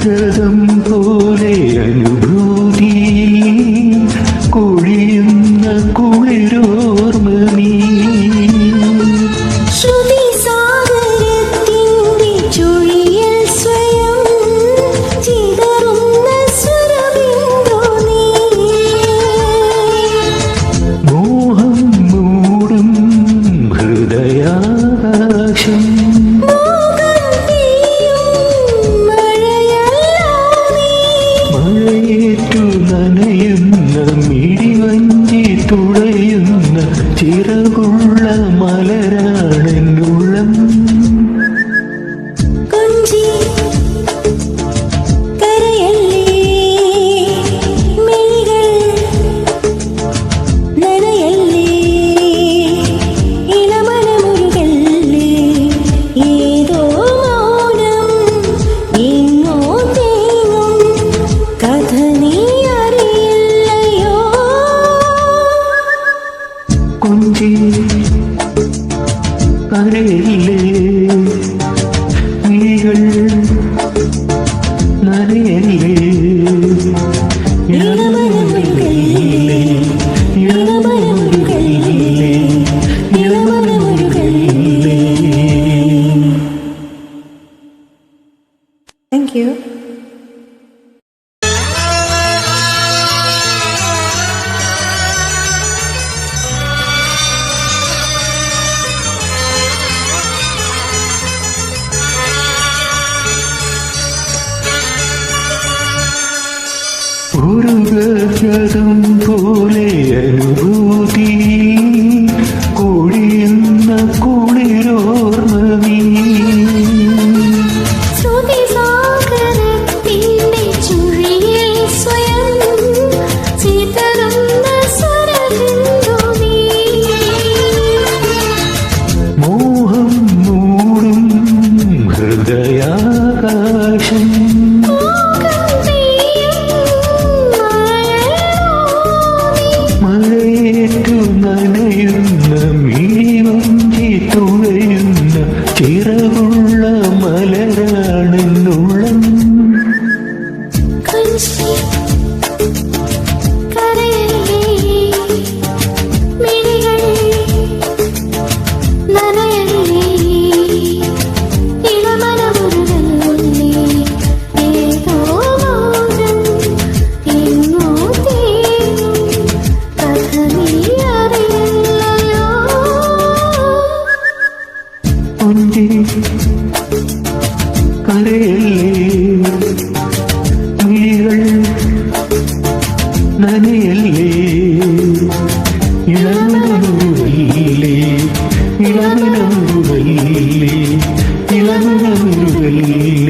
രഥം പോലെ അനുഭൂതി കൊഴിയുന്ന കുളിരോർമ്മ നീ മോഹം മൂടും ഹൃദയാകാശം മഴയേറ്റു നനയുന്ന മിഴിവഞ്ചി തുഴയുന്ന ചിറകുള്ള മലരാണെന്നുള്ളം കൊഞ്ചി കരയല്ലേ മിഴികൾ നനയല്ലേ ഇളമനമുരുകല്ലേ ഇളമനമുരുകല്ലേ ഇളമനമുരുകല്ലേ. Thank you. ഒരു രഥം പോലെ അനുഭൂതി കൊഴിയുന്ന കുളിരോർമ്മ നീ മോഹം മൂടും ഹൃദയാകാശം മഴയേറ്റു നനയുന്ന മിഴിവഞ്ചി തുഴയുന്ന ചിറകുള്ള മലരാണെന്നുള്ളം കൊഞ്ചി കരയല്ലേ മിഴികൾ നനയല്ലേ ഇളമനമുരുകല്ലേ ഇളമനമുരുകല്ലേ ഇളമനമുരുകല്ലേ.